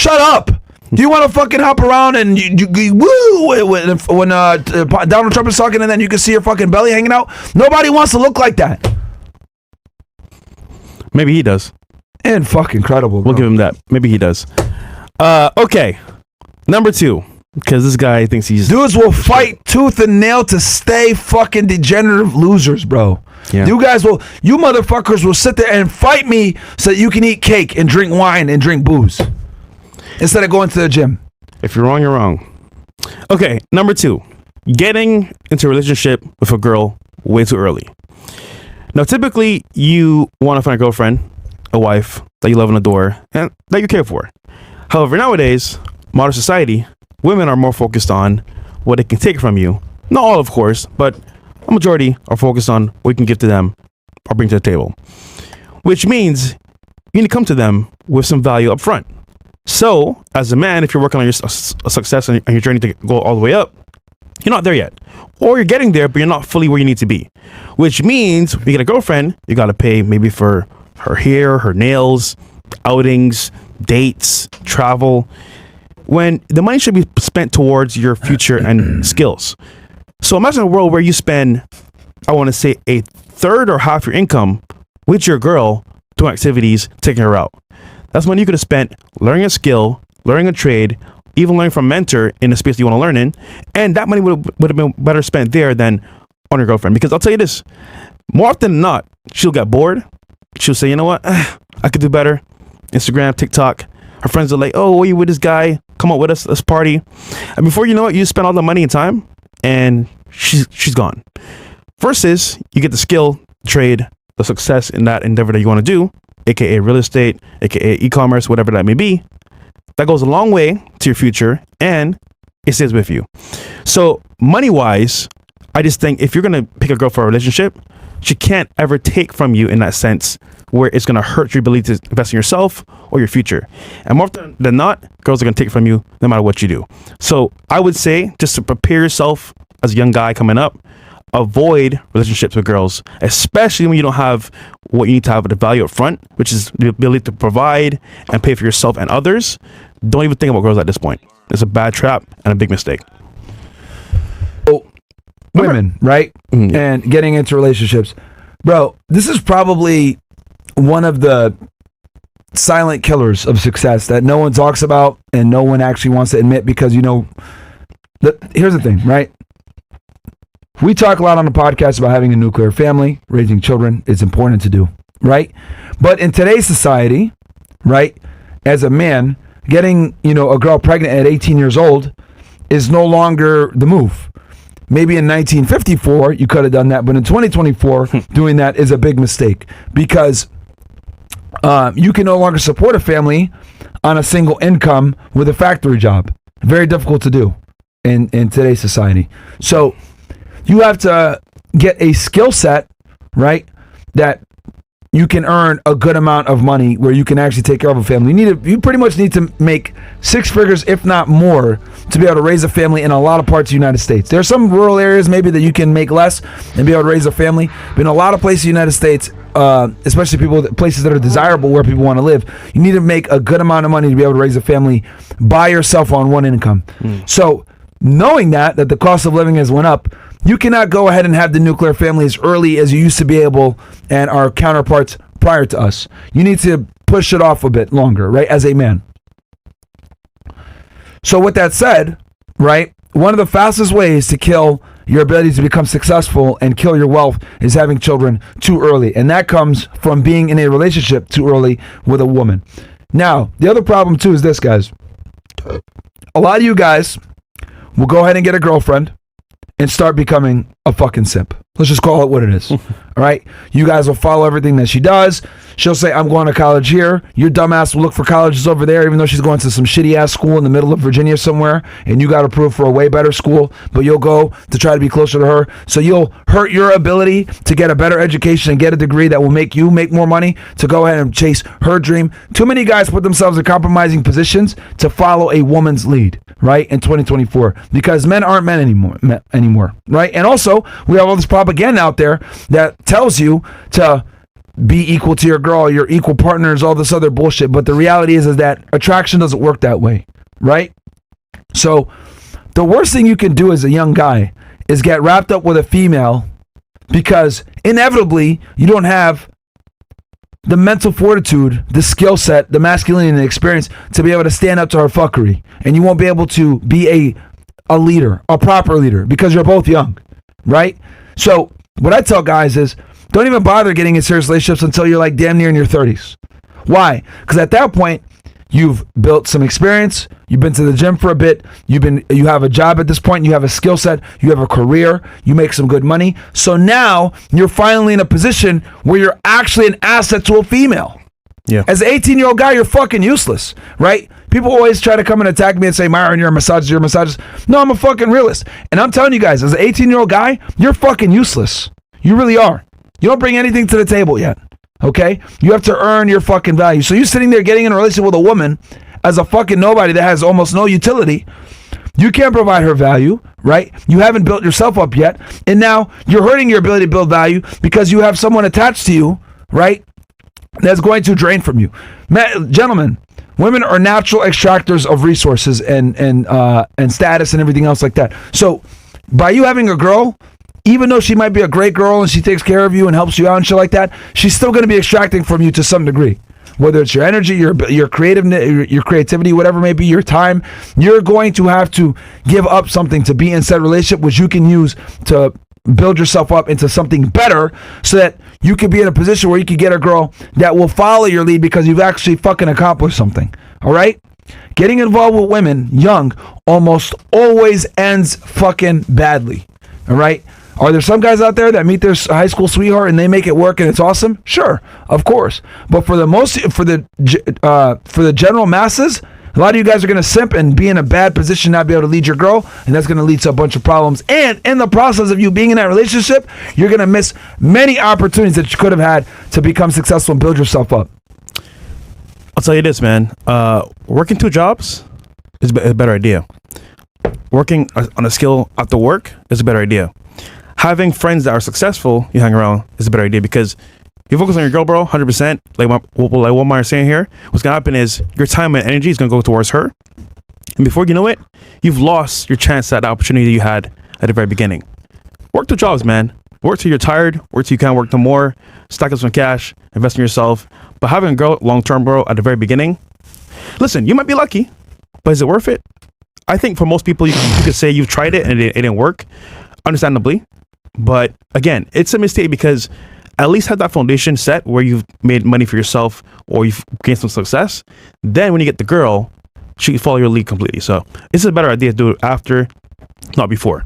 Shut up. Do you want to fucking hop around and woo when Donald Trump is talking and then you can see your fucking belly hanging out? Nobody wants to look like that. Maybe he does. And fucking incredible, bro. We'll give him that. Maybe he does. Okay. Number 2. Because this guy thinks he's... Dudes will fight tooth and nail to stay fucking degenerative losers, bro. Yeah. You motherfuckers will sit there and fight me so that you can eat cake and drink wine and drink booze instead of going to the gym. If you're wrong, you're wrong. Okay, number 2. Getting into a relationship with a girl way too early. Now, typically, you want to find a girlfriend, a wife that you love and adore, and that you care for. However, nowadays, modern society, women are more focused on what they can take from you. Not all, of course, but a majority are focused on what you can give to them or bring to the table. Which means you need to come to them with some value up front. So, as a man, if you're working on your success and your journey to go all the way up, you're not there yet. Or you're getting there, but you're not fully where you need to be. Which means when you get a girlfriend, you got to pay maybe for her hair, her nails, outings, dates, travel, when the money should be spent towards your future and skills. So imagine a world where you spend, I want to say, a third or half your income with your girl doing activities, taking her out. That's money you could have spent learning a skill, learning a trade, even learning from a mentor in a space you want to learn in. And that money would have been better spent there than on your girlfriend. Because I'll tell you this, more often than not, she'll get bored. She'll say, you know what, I could do better. Instagram, TikTok. Her friends are like, oh, are you with this guy? Come on with us, let's party. And before you know it, you spend all the money and time and she's gone. Versus you get the skill, trade, the success in that endeavor that you want to do, aka real estate, aka e-commerce, whatever that may be. That goes a long way to your future and it stays with you. So money-wise, I just think if you're going to pick a girl for a relationship, she can't ever take from you in that sense where it's going to hurt your ability to invest in yourself or your future. And more often than not, girls are going to take from you no matter what you do. So I would say just to prepare yourself as a young guy coming up, avoid relationships with girls, especially when you don't have what you need to have at the value up front, which is the ability to provide and pay for yourself and others. Don't even think about girls at this point. It's a bad trap and a big mistake. Women, right? Mm-hmm. And getting into relationships. Bro, this is probably one of the silent killers of success that no one talks about and no one actually wants to admit because, you know, here's the thing, right? We talk a lot on the podcast about having a nuclear family, raising children. It's important to do, right? But in today's society, right, as a man, getting, you know, a girl pregnant at 18 years old is no longer the move. Maybe in 1954, you could have done that, but in 2024, doing that is a big mistake because you can no longer support a family on a single income with a factory job. Very difficult to do in today's society. So you have to get a skill set, right, that you can earn a good amount of money where you can actually take care of a family. You pretty much need to make 6 figures, if not more, to be able to raise a family in a lot of parts of the United States. There are some rural areas maybe that you can make less and be able to raise a family. But in a lot of places in the United States, especially places that are desirable where people want to live, you need to make a good amount of money to be able to raise a family by yourself on one income. So knowing that the cost of living has went up, you cannot go ahead and have the nuclear family as early as you used to be able and our counterparts prior to us. You need to push it off a bit longer, right, as a man. So with that said, right, one of the fastest ways to kill your ability to become successful and kill your wealth is having children too early. And that comes from being in a relationship too early with a woman. Now, the other problem too is this, guys. A lot of you guys will go ahead and get a girlfriend and start becoming a fucking simp. Let's just call it what it is. All right? You guys will follow everything that she does. She'll say, I'm going to college here. Your dumbass will look for colleges over there, even though she's going to some shitty-ass school in the middle of Virginia somewhere, and you got to prove for a way better school, but you'll go to try to be closer to her. So you'll hurt your ability to get a better education and get a degree that will make you make more money to go ahead and chase her dream. Too many guys put themselves in compromising positions to follow a woman's lead, right, in 2024, because men aren't men anymore, right? And also, we have all this propaganda out there that tells you to be equal to your girl, you're equal partners, all this other bullshit. But the reality is that attraction doesn't work that way, right? So the worst thing you can do as a young guy is get wrapped up with a female because inevitably you don't have the mental fortitude, the skill set, the masculinity and the experience to be able to stand up to her fuckery. And you won't be able to be a leader, a proper leader, because you're both young, right? So what I tell guys is don't even bother getting in serious relationships until you're like damn near in your 30s. Why? Because at that point, you've built some experience, you've been to the gym for a bit, you have a job at this point, you have a skill set, you have a career, you make some good money. So now you're finally in a position where you're actually an asset to a female. Yeah. As an 18-year-old guy, you're fucking useless, right? People always try to come and attack me and say, Myron, you're a misogynist, No, I'm a fucking realist. And I'm telling you guys, as an 18-year-old guy, you're fucking useless. You really are. You don't bring anything to the table yet. Okay? You have to earn your fucking value. So you sitting there getting in a relationship with a woman as a fucking nobody that has almost no utility. You can't provide her value, right? You haven't built yourself up yet. And now you're hurting your ability to build value because you have someone attached to you, right? That's going to drain from you. Gentlemen, women are natural extractors of resources and status and everything else like that. So by you having a girl, even though she might be a great girl and she takes care of you and helps you out and shit like that, she's still going to be extracting from you to some degree. Whether it's your energy, your creativeness, your creativity, whatever it may be, your time, you're going to have to give up something to be in said relationship, which you can use to build yourself up into something better so that you can be in a position where you can get a girl that will follow your lead because you've actually fucking accomplished something. All right? Getting involved with women young almost always ends fucking badly. All right? Are there some guys out there that meet their high school sweetheart and they make it work and it's awesome? Sure, of course. But for the general masses, a lot of you guys are going to simp and be in a bad position, not be able to lead your girl, and that's going to lead to a bunch of problems. And in the process of you being in that relationship, you're going to miss many opportunities that you could have had to become successful and build yourself up. I'll tell you this, man. Working 2 jobs is a better idea. Working on a skill after work is a better idea. Having friends that are successful you hang around is a better idea because you focus on your girl, bro, 100%. Like what Myra's saying here, what's going to happen is your time and energy is going to go towards her. And before you know it, you've lost your chance at the opportunity you had at the very beginning. Work 2 jobs, man. Work till you're tired. Work till you can't work no more. Stack up some cash. Invest in yourself. But having a girl long-term, bro, at the very beginning, listen, you might be lucky, but is it worth it? I think for most people, you could say you've tried it and it didn't work, understandably. But again, it's a mistake because at least have that foundation set where you've made money for yourself or you've gained some success. Then when you get the girl, she can follow your lead completely. So it's a better idea to do it after, not before.